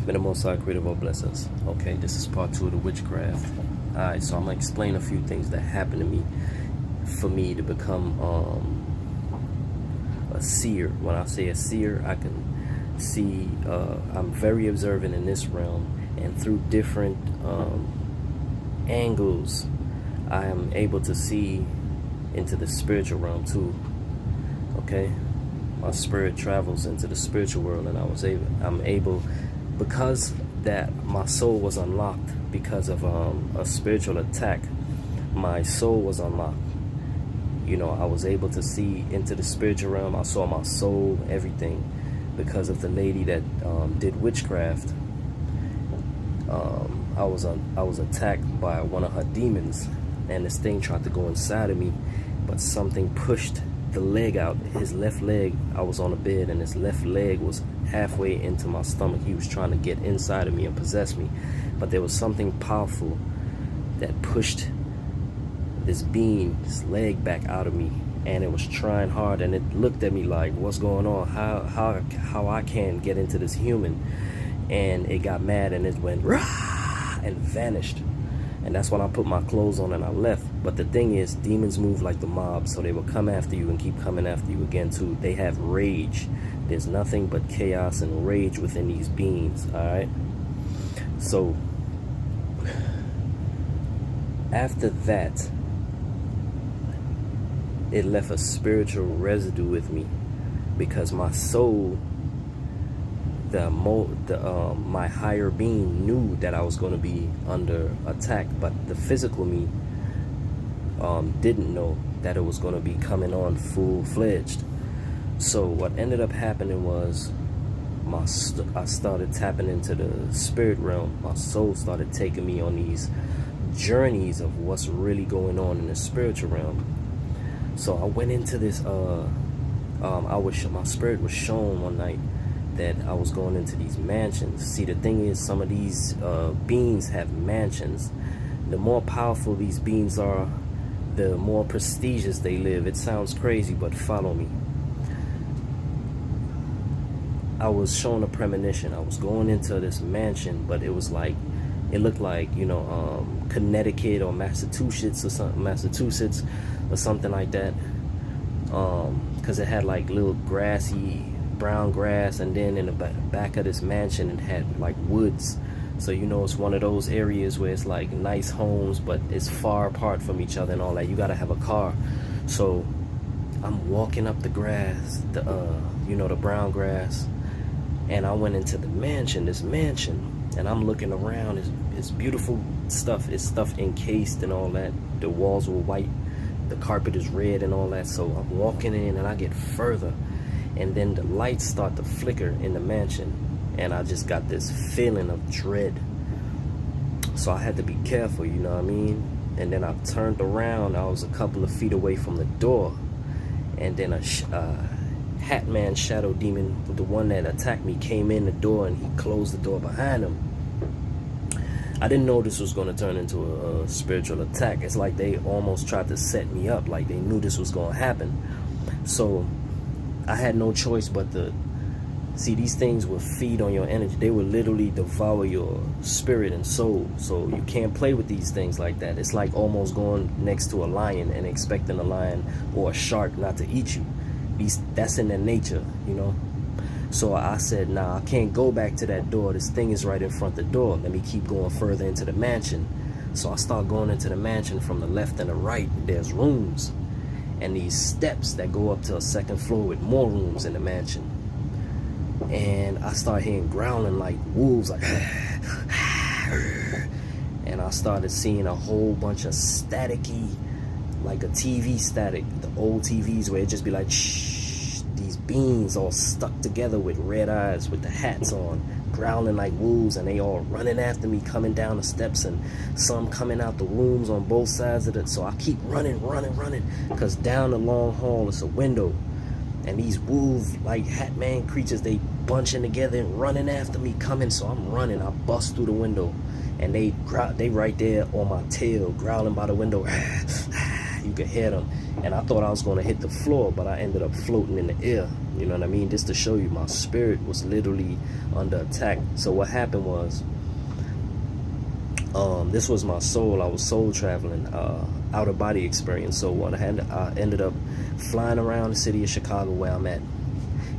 May the Most High creative all bless us. Okay, this is part 2 of the witchcraft. Alright, so I'm going to explain a few things that happened to me for me to become a seer. When I say a seer, I can see, I'm very observant in this realm, and through different angles, I am able to see into the spiritual realm too. Okay, my spirit travels into the spiritual world, and I'm able, because that my soul was unlocked because of a spiritual attack. My soul was unlocked. You know, I was able to see into the spiritual realm. I saw my soul, everything, because of the lady that did witchcraft. I was attacked by one of her demons, and this thing tried to go inside of me, but something pushed the leg out. His left leg, I was on a bed, and his left leg was halfway into my stomach. He was trying to get inside of me and possess me, but there was something powerful that pushed this being, this leg, back out of me, and it was trying hard, and it looked at me like, what's going on? How I can't get into this human? And it got mad, and it went rah, and vanished. And that's when I put my clothes on and I left. But the thing is, demons move like the mob, so they will come after you and keep coming after you again too. They have rage. There's nothing but chaos and rage within these beings. All right, so after that, it left a spiritual residue with me, because my soul, my higher being, knew that I was going to be under attack, but the physical me didn't know that it was going to be coming on full-fledged. So what ended up happening was I started tapping into the spirit realm. My soul started taking me on these journeys of what's really going on in the spiritual realm. So I went into this my spirit was shown one night that I was going into these mansions. See, the thing is, some of these beings have mansions. The more powerful these beings are, the more prestigious they live. It sounds crazy, but follow me. I was shown a premonition. I was going into this mansion, but it was like, it looked like, you know, Connecticut or Massachusetts or something like that, because it had like little grassy brown grass, and then in the back of this mansion it had like woods. So, you know, it's one of those areas where it's like nice homes, but it's far apart from each other and all that. You gotta have a car. So I'm walking up the grass, you know, the brown grass, and I went into the mansion, this mansion, and I'm looking around. It's beautiful stuff. It's stuff encased and all that. The walls were white, the carpet is red and all that. So I'm walking in, and I get further, and then the lights start to flicker in the mansion, and I just got this feeling of dread. So I had to be careful, you know what I mean? And then I turned around. I was a couple of feet away from the door, and then a hat man, shadow demon, the one that attacked me, came in the door, and he closed the door behind him. I didn't know this was going to turn into a spiritual attack. It's like they almost tried to set me up, like they knew this was going to happen. So I had no choice but to see, these things will feed on your energy. They will literally devour your spirit and soul. So you can't play with these things like that. It's like almost going next to a lion and expecting a lion or a shark not to eat you. That's in their nature, you know. So I said, nah, I can't go back to that door. This thing is right in front of the door. Let me keep going further into the mansion. So I start going into the mansion. From the left and the right, there's rooms, and these steps that go up to a second floor with more rooms in the mansion. And I start hearing growling like wolves, like and I started seeing a whole bunch of staticky, like a TV static, the old TVs where it just be like shh, these beings all stuck together with red eyes, with the hats on, growling like wolves, and they all running after me, coming down the steps, and some coming out the rooms on both sides of it. So I keep running, because down the long hall is a window, and these wolf like hat man creatures, they bunching together and running after me, coming. So I'm running. I bust through the window, and they right there on my tail, growling by the window. you could hear them. And I thought I was going to hit the floor, but I ended up floating in the air. You know what I mean? Just to show you, my spirit was literally under attack. So what happened was, this was my soul. I was soul traveling, out of body experience. So what I ended up flying around the city of Chicago where I'm at,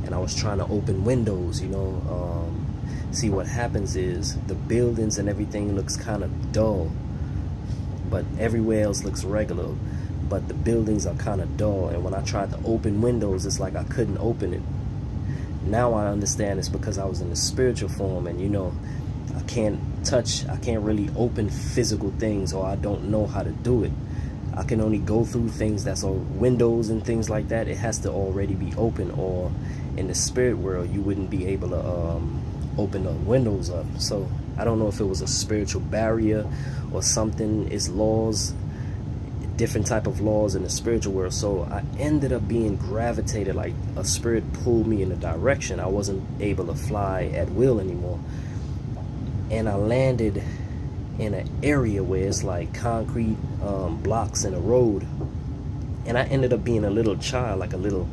and I was trying to open windows, you know. See, what happens is the buildings and everything looks kind of dull, but everywhere else looks regular, but the buildings are kind of dull. And when I tried to open windows, it's like I couldn't open it. Now I understand it's because I was in the spiritual form, and you know, I can't really open physical things, or I don't know how to do it. I can only go through things that's on windows and things like that. It has to already be open, or in the spirit world you wouldn't be able to open the windows up. So I don't know if it was a spiritual barrier or something. It's laws, different type of laws in the spiritual world. So I ended up being gravitated, like a spirit pulled me in a direction. I wasn't able to fly at will anymore, and I landed in an area where it's like concrete blocks in a road. And I ended up being a little child, like a little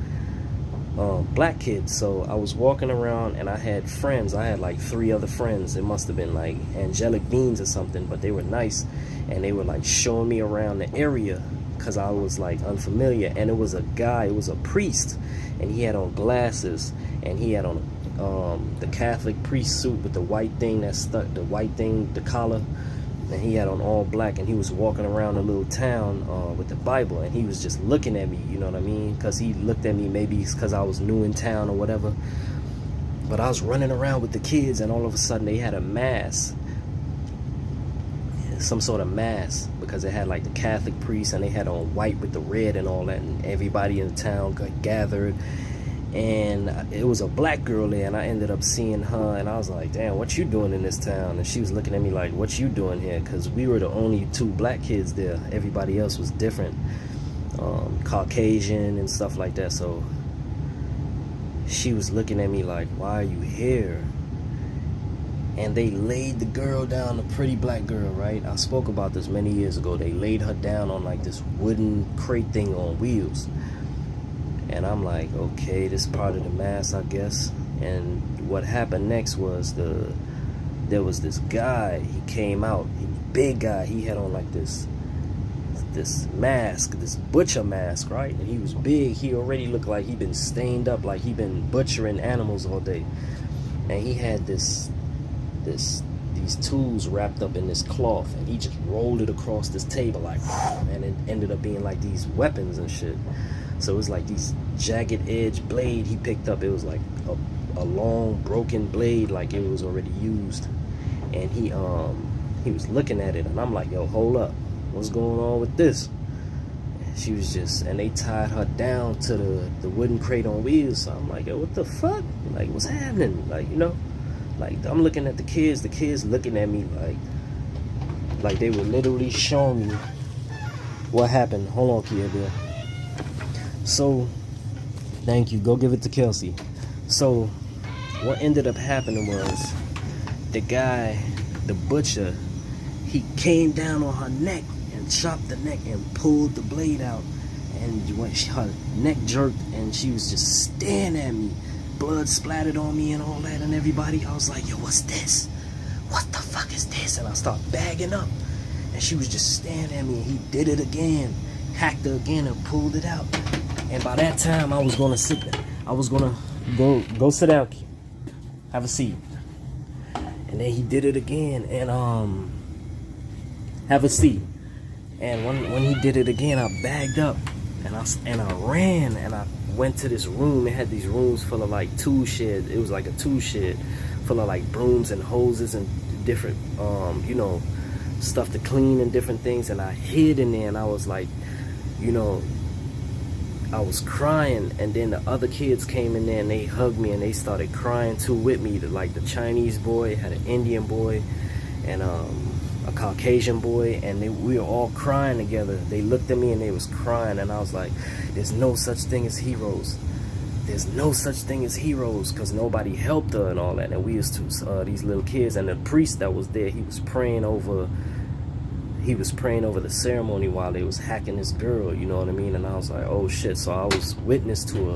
black kid. So I was walking around, and I had friends. I had like 3 other friends. It must have been like angelic beings or something, but they were nice, and they were like showing me around the area because I was like unfamiliar. And it was a guy, it was a priest, and he had on glasses, and he had on the Catholic priest suit with the white thing that stuck, the white thing, the collar, and he had on all black, and he was walking around a little town with the Bible, and he was just looking at me, you know what I mean? Because he looked at me, maybe it's because I was new in town or whatever, but I was running around with the kids, and all of a sudden they had a mass, some sort of mass, because they had like the Catholic priest, and they had on white with the red and all that, and everybody in the town got gathered. And it was a black girl there, and I ended up seeing her, and I was like, damn, what you doing in this town? And she was looking at me like, what you doing here? Because we were the only 2 black kids there. Everybody else was different, Caucasian and stuff like that. So she was looking at me like, why are you here? And they laid the girl down, the pretty black girl, right? I spoke about this many years ago. They laid her down on like this wooden crate thing on wheels. And I'm like, okay, this is part of the mass, I guess. And what happened next was there was this guy. He came out, big guy. He had on like this mask, this butcher mask, right? And he was big. He already looked like he'd been stained up, like he'd been butchering animals all day. And he had these tools wrapped up in this cloth, and he just rolled it across this table, like, and it ended up being like these weapons and shit. So it was like these jagged edge blade he picked up. It was like a long broken blade, like it was already used. And he was looking at it, and I'm like, yo, hold up, what's going on with this? She was just, and they tied her down to the wooden crate on wheels. So I'm like, yo, what the fuck? Like, what's happening? Like, you know, like I'm looking at the kids looking at me like they were literally showing me what happened. Hold on, kid, there. So, thank you. Go give it to Kelsey. So, what ended up happening was the guy, the butcher, he came down on her neck and chopped the neck and pulled the blade out. And when her neck jerked, and she was just staring at me. Blood splattered on me and all that, and everybody. I was like, yo, what's this? What the fuck is this? And I started bagging up. And she was just staring at me, and he did it again. Hacked her again and pulled it out. And by that time, I was gonna sit there. I was gonna go sit down, have a seat. And then he did it again, and have a seat. And when he did it again, I bagged up, and I ran, and I went to this room. It had these rooms full of like tool shed. It was like a tool shed full of like brooms and hoses and different you know, stuff to clean and different things. And I hid in there, and I was like, you know, I was crying, and then the other kids came in there and they hugged me and they started crying too with me. Like the Chinese boy had an Indian boy and a Caucasian boy, and we were all crying together. They looked at me and they was crying, and I was like, there's no such thing as heroes. There's no such thing as heroes, because nobody helped her and all that. And we used to these little kids, and the priest that was there, he was praying over he was praying over the ceremony while they was hacking this girl, you know what I mean? And I was like, oh shit. So I was witness to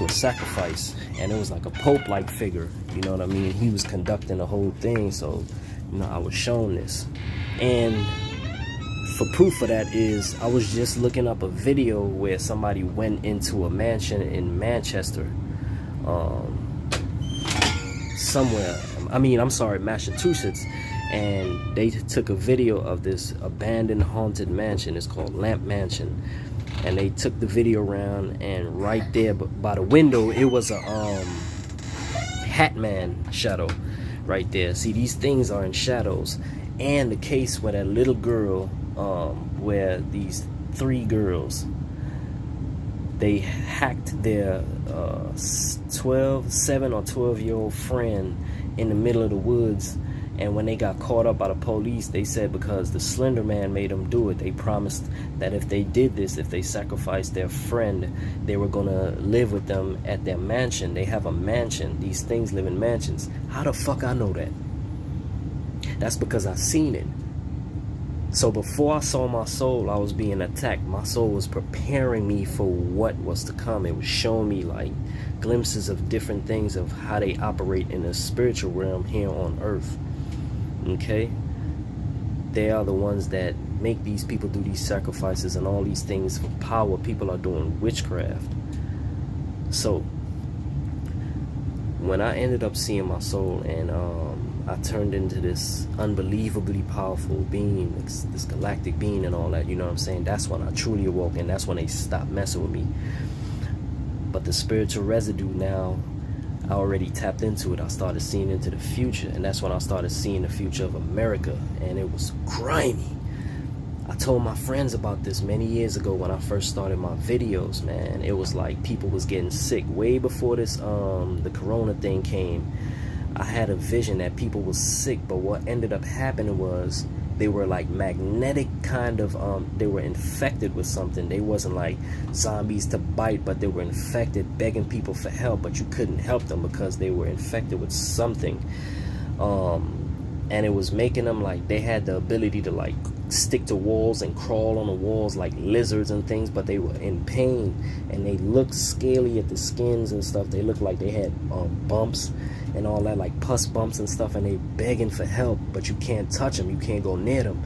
a sacrifice, and it was like a pope-like figure, you know what I mean? He was conducting the whole thing. So, you know, I was shown this. And for proof of that is, I was just looking up a video where somebody went into a mansion in Manchester, somewhere, Massachusetts, and they took a video of this abandoned haunted mansion. It's called Lamp Mansion, and they took the video around, and right there by the window, it was a Hatman shadow right there. See, these things are in shadows. And the case where that little girl, where these 3 girls, they hacked their 7 or 12-year-old friend in the middle of the woods. And when they got caught up by the police, they said because the Slender Man made them do it, they promised that if they did this, if they sacrificed their friend, they were gonna live with them at their mansion. They have a mansion. These things live in mansions. How the fuck I know that? That's because I seen it. So before I saw my soul, I was being attacked. My soul was preparing me for what was to come. It was showing me like glimpses of different things of how they operate in the spiritual realm here on earth. Okay? They are the ones that make these people do these sacrifices and all these things for power. People are doing witchcraft. So when I ended up seeing my soul, and I turned into this unbelievably powerful being, this galactic being and all that, you know what I'm saying? That's when I truly awoke, and that's when they stopped messing with me. But the spiritual residue now, I already tapped into it. I started seeing into the future, and that's when I started seeing the future of America, and it was grimy. I told my friends about this many years ago when I first started my videos, man. It was like people was getting sick way before this the corona thing came. I had a vision that people was sick, but what ended up happening was they were like magnetic kind of they were infected with something. They wasn't like zombies to bite, but they were infected, begging people for help, but you couldn't help them because they were infected with something. And it was making them like they had the ability to like stick to walls and crawl on the walls like lizards and things, but they were in pain, and they looked scaly at the skins and stuff. They looked like they had bumps and all that, like pus bumps and stuff, and they begging for help, but you can't touch them, you can't go near them.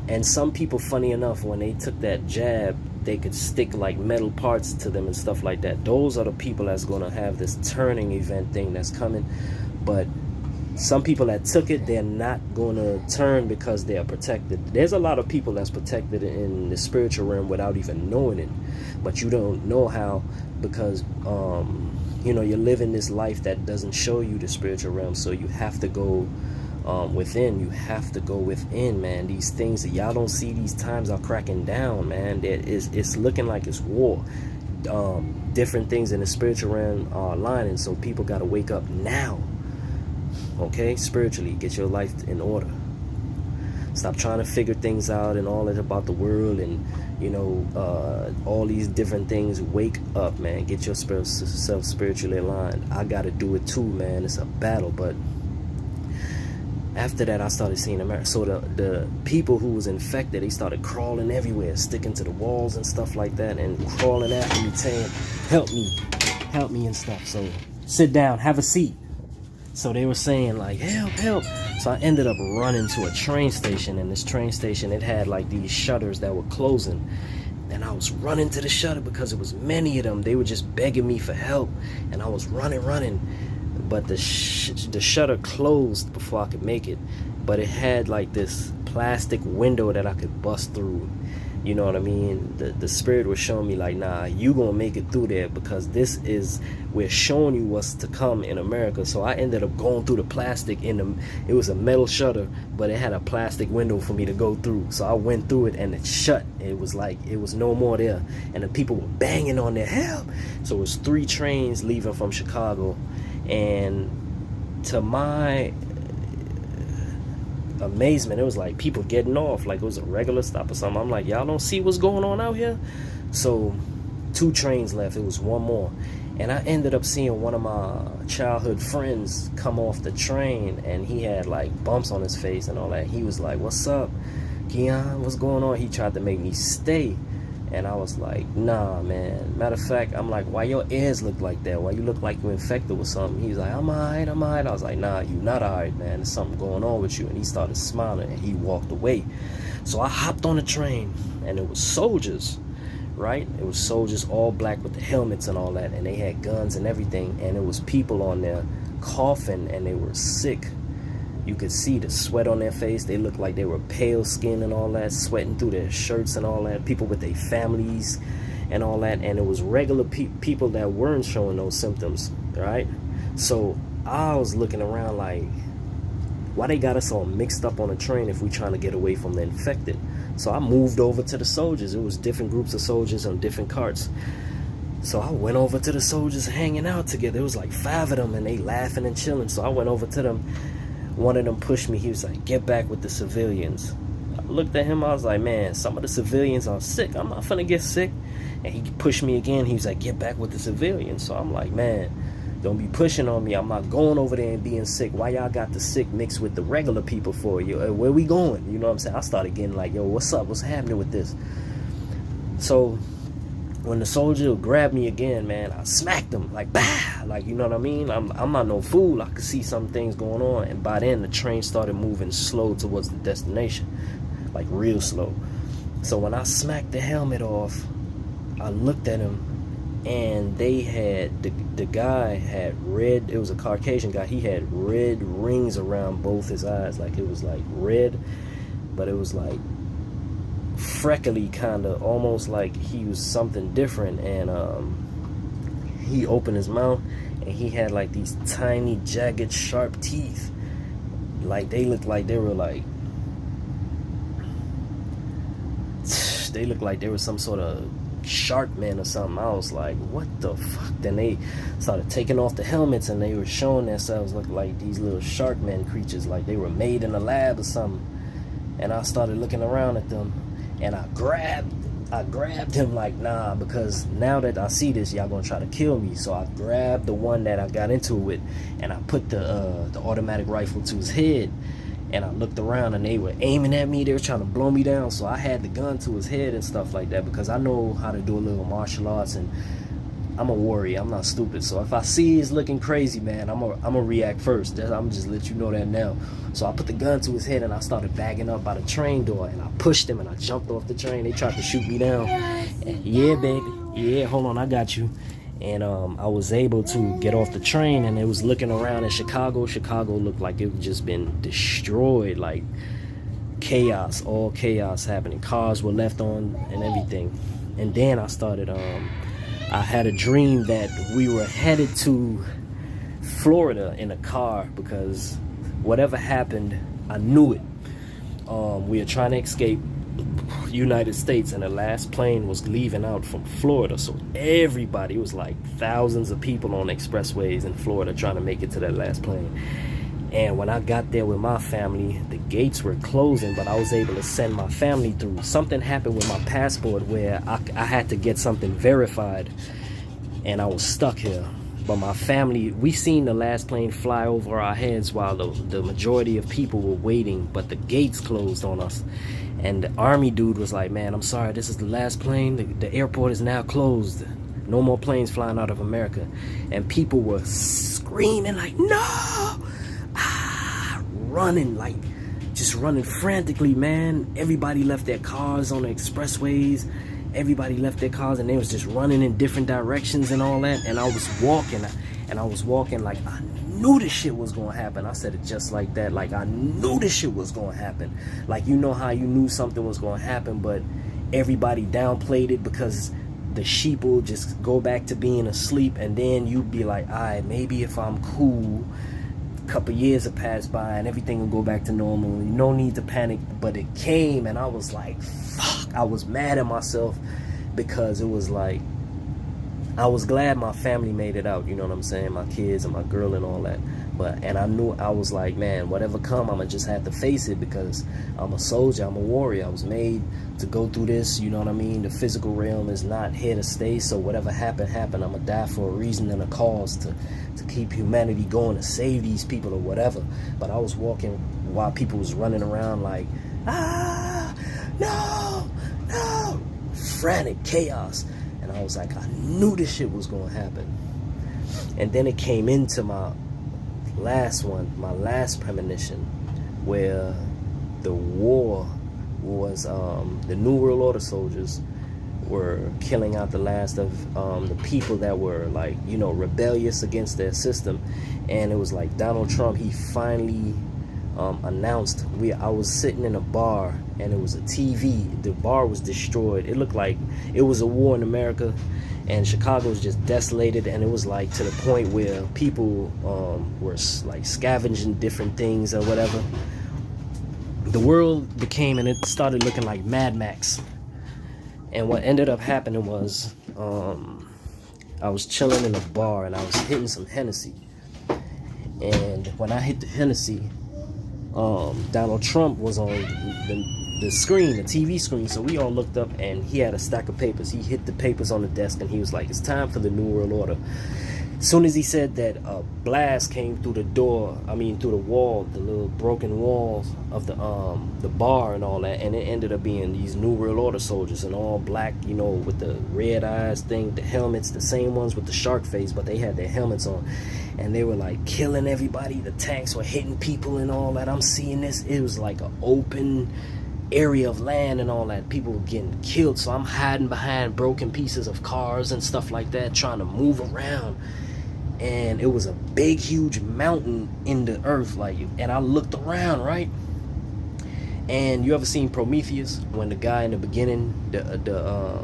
And some people, funny enough, when they took that jab, they could stick like metal parts to them and stuff like that. Those are the people that's gonna have this turning event thing that's coming. But some people that took it, they're not going to turn because they are protected. There's a lot of people that's protected in the spiritual realm without even knowing it. But you don't know how, because, you know, you're living this life that doesn't show you the spiritual realm. So you have to go within. You have to go within, man. These things that y'all don't see, these times are cracking down, man. It's looking like it's war. Different things in the spiritual realm are aligning. So people got to wake up now. Okay, spiritually, get your life in order. Stop trying to figure things out and all that about the world and, you know, all these different things. Wake up, man. Get yourself spiritually aligned. I got to do it too, man. It's a battle. But after that, I started seeing America. So the people who was infected, they started crawling everywhere, sticking to the walls and stuff like that, and crawling after me, saying, help me and stuff. So sit down, have a seat. So they were saying like, help, help. So I ended up running to a train station, and this train station, it had like these shutters that were closing. And I was running to the shutter because it was many of them. They were just begging me for help. And I was running. But the shutter closed before I could make it. But it had like this plastic window that I could bust through. You know what I mean? The spirit was showing me like, nah, you gonna make it through there, because we're showing you what's to come in America. So I ended up going through the plastic it was a metal shutter, but it had a plastic window for me to go through. So I went through it and it shut. It was like, it was no more there. And the people were banging on their help. So it was 3 trains leaving from Chicago. And to my amazement, it was like people getting off like it was a regular stop or something. I'm like, y'all don't see what's going on out here? So 2 trains left. It was 1 more, And I ended up seeing one of my childhood friends come off the train, and he had like bumps on his face and all that. He was like, "What's up, Keon? What's going on?" He tried to make me stay. And I was like, "Nah, man. Matter of fact," I'm like, "Why your ears look like that? Why you look like you infected with something?" He's like, "I'm alright, I'm alright." I was like, "Nah, you not alright, man. There's something going on with you." And he started smiling and he walked away. So I hopped on the train, and it was soldiers, right? It was soldiers, all black with the helmets and all that, and they had guns and everything. And it was people on there coughing, and they were sick. You could see the sweat on their face. They looked like they were pale skin and all that, sweating through their shirts and all that. People with their families and all that. And it was regular people that weren't showing those symptoms, right? So I was looking around like, why they got us all mixed up on a train if we trying to get away from the infected? So I moved over to the soldiers. It was different groups of soldiers on different carts. So I went over to the soldiers hanging out together. It was like 5 of them, and they laughing and chilling. So I went over to them. One of them pushed me. He was like, "Get back with the civilians." I looked at him. I was like, "Man, some of the civilians are sick. I'm not finna get sick." And he pushed me again. He was like, "Get back with the civilians." So I'm like, "Man, don't be pushing on me. I'm not going over there and being sick. Why y'all got the sick mixed with the regular people for you? Where we going?" You know what I'm saying? I started getting like, "Yo, what's up? What's happening with this?" So when the soldier grabbed me again, man, I smacked him like, bah! Like, you know what I mean? I'm not no fool. I could see some things going on. And by then, the train started moving slow towards the destination, like real slow. So when I smacked the helmet off, I looked at him, and they had, the guy had red, it was a Caucasian guy, he had red rings around both his eyes. Like, it was like red, but it was like freckly, kind of, almost like he was something different. And he opened his mouth, and he had like these tiny, jagged, sharp teeth. Like, they looked like they were like, they looked like they were some sort of shark man or something. I was like, what the fuck? Then they started taking off the helmets, and they were showing themselves look like these little shark man creatures, like they were made in a lab or something. And I started looking around at them, and I grabbed him like, nah, because now that I see this, y'all gonna try to kill me. So I grabbed the one that I got into it with, and I put the automatic rifle to his head. And I looked around, and they were aiming at me. They were trying to blow me down. So I had the gun to his head and stuff like that, because I know how to do a little martial arts, and I'm a warrior. I'm not stupid. So if I see he's looking crazy, man, I'm gonna react first. I'm just let you know that now. So I put the gun to his head, and I started bagging up by the train door, and I pushed him, and I jumped off the train. They tried to shoot me down. Yeah, baby. Yeah, hold on, I got you. And I was able to get off the train, and it was looking around at Chicago. Chicago looked like it had just been destroyed, like chaos, all chaos happening. Cars were left on and everything. And then I started, I had a dream that we were headed to Florida in a car, because whatever happened, I knew it. We were trying to escape United States, and the last plane was leaving out from Florida. So everybody, it was like thousands of people on expressways in Florida trying to make it to that last plane. And when I got there with my family, the gates were closing, but I was able to send my family through. Something happened with my passport where I had to get something verified, and I was stuck here. But my family, we seen the last plane fly over our heads while the majority of people were waiting, but the gates closed on us. And the army dude was like, "Man, I'm sorry, this is the last plane. The airport is now closed. No more planes flying out of America." And people were screaming like, "No!" Running, like, just running frantically, man. Everybody left their cars on the expressways. Everybody left their cars, and they was just running in different directions and all that. And I was walking, like, I knew this shit was gonna happen. I said it just like that. Like, I knew this shit was gonna happen. Like, you know how you knew something was gonna happen, but everybody downplayed it because the sheep will just go back to being asleep, and then you'd be like, all right, maybe if I'm cool, a couple years have passed by and everything will go back to normal. No need to panic. But it came, and I was like, fuck. I was mad at myself, because it was like, I was glad my family made it out, you know what I'm saying, my kids and my girl and all that. And I knew, I was like, man, whatever come, I'ma just have to face it, because I'm a soldier, I'm a warrior. I was made to go through this, you know what I mean? The physical realm is not here to stay, so whatever happened. I'ma die for a reason and a cause to keep humanity going, to save these people or whatever. But I was walking while people was running around like, no, frantic chaos. And I was like, I knew this shit was gonna happen. And then it came into my last premonition, where the war was, the New World Order soldiers were killing out the last of the people that were, like, you know, rebellious against their system. And it was like Donald Trump, he finally announced, I was sitting in a bar, and it was a TV, the bar was destroyed. It looked like it was a war in America, and Chicago was just desolated. And it was like to the point where people were like scavenging different things or whatever. The world became, and it started looking like Mad Max. And what ended up happening was, I was chilling in a bar, and I was hitting some Hennessy. And when I hit the Hennessy, Donald Trump was on the screen, the TV screen. So we all looked up, and he had a stack of papers. He hit the papers on the desk, and he was like, it's time for the New World Order. As soon as he said that, a blast came through the door, through the wall, the little broken walls of the bar and all that. And it ended up being these New World Order soldiers in all black, you know, with the red eyes thing, the helmets, the same ones with the shark face, but they had their helmets on. And they were like killing everybody. The tanks were hitting people and all that. I'm seeing this. It was like an open area of land and all that. People were getting killed. So I'm hiding behind broken pieces of cars and stuff like that, trying to move around. And it was a big, huge mountain in the earth, like, and I looked around, right? And you ever seen Prometheus, when the guy in the beginning, the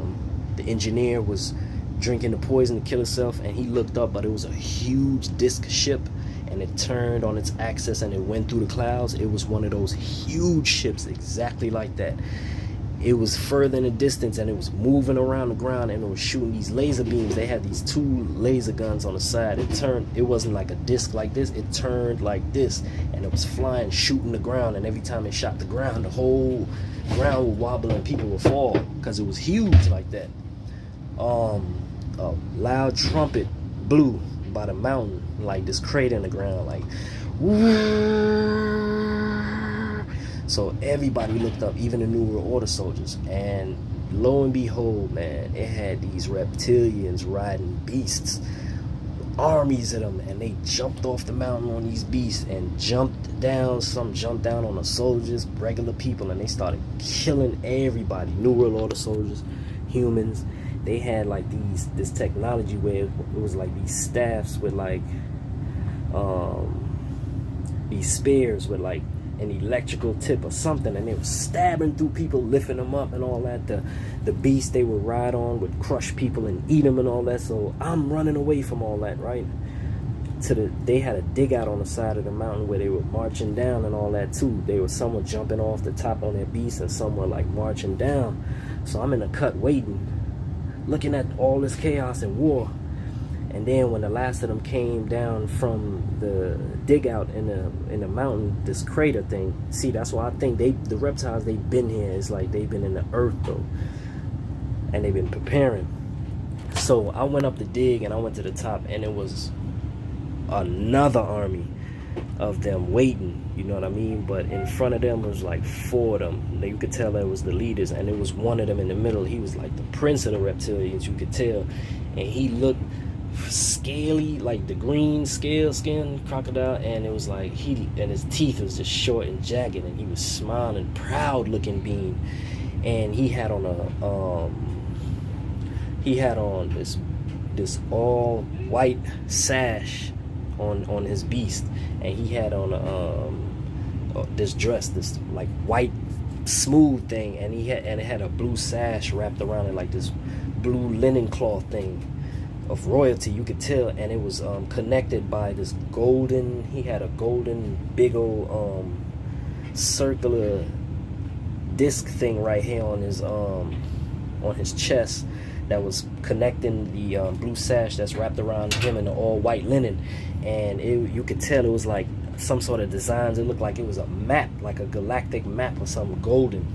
engineer, was drinking the poison to kill himself, and he looked up, but it was a huge disc ship, and it turned on its axis and it went through the clouds. It was one of those huge ships, exactly like that. It was further in the distance, and it was moving around the ground, and it was shooting these laser beams. They had these 2 laser guns on the side. It turned, it wasn't like a disc like this, it turned like this, and it was flying, shooting the ground. And every time it shot the ground, the whole ground would wobble and people would fall, because it was huge like that. A loud trumpet blew by the mountain, like this crater in the ground, like, so everybody looked up, even the New World Order soldiers. And lo and behold, man, it had these reptilians riding beasts, armies of them, and they jumped off the mountain on these beasts and jumped down. Some jumped down on the soldiers, regular people, and they started killing everybody. New World Order soldiers, humans. They had like this technology where it was like these staffs with like these spears with like an electrical tip or something, and they were stabbing through people, lifting them up and all that. The beast they would ride on would crush people and eat them and all that. So I'm running away from all that, right? They had a dig out on the side of the mountain where they were marching down and all that too. Some were jumping off the top on their beasts, and some were like marching down. So I'm in the cut waiting, looking at all this chaos and war. And then when the last of them came down from the dig out in the mountain, this crater thing, see, that's why I think the reptiles, they've been here. It's like they've been in the earth though, and they've been preparing. So I went up the dig, and I went to the top, and it was another army of them waiting, you know what I mean? But in front of them was like 4 of them. You could tell that was the leaders, and it was one of them in the middle. He was like the prince of the reptilians, you could tell. And he looked scaly, like the green scale skin crocodile, and it was like and his teeth was just short and jagged, and he was smiling, proud looking being. And he had on this all white sash on his beast, and he had on this dress, this like white smooth thing, and it had a blue sash wrapped around it, like this blue linen cloth thing of royalty, you could tell. And it was connected by this golden, he had a golden big old circular disc thing right here on his chest, that was connecting the blue sash that's wrapped around him in the all white linen. and you could tell it was like some sort of designs. It looked like it was a map, like a galactic map or something golden,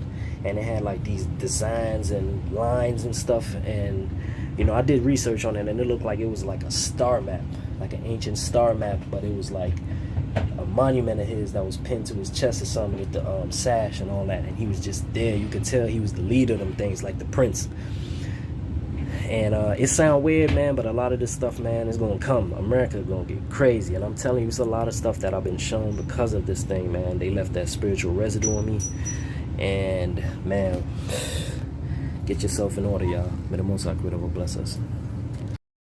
and it had like these designs and lines and stuff. And you know, I did research on it, and it looked like it was like a star map, like an ancient star map, but it was like a monument of his that was pinned to his chest or something with the sash and all that, and he was just there. You could tell he was the leader of them things, like the prince. And it sound weird, man, but a lot of this stuff, man, is gonna come. America gonna get crazy, and I'm telling you, it's a lot of stuff that I've been shown because of this thing, man. They left that spiritual residue on me, and man, get yourself in order, y'all. May the Most High Creator bless us.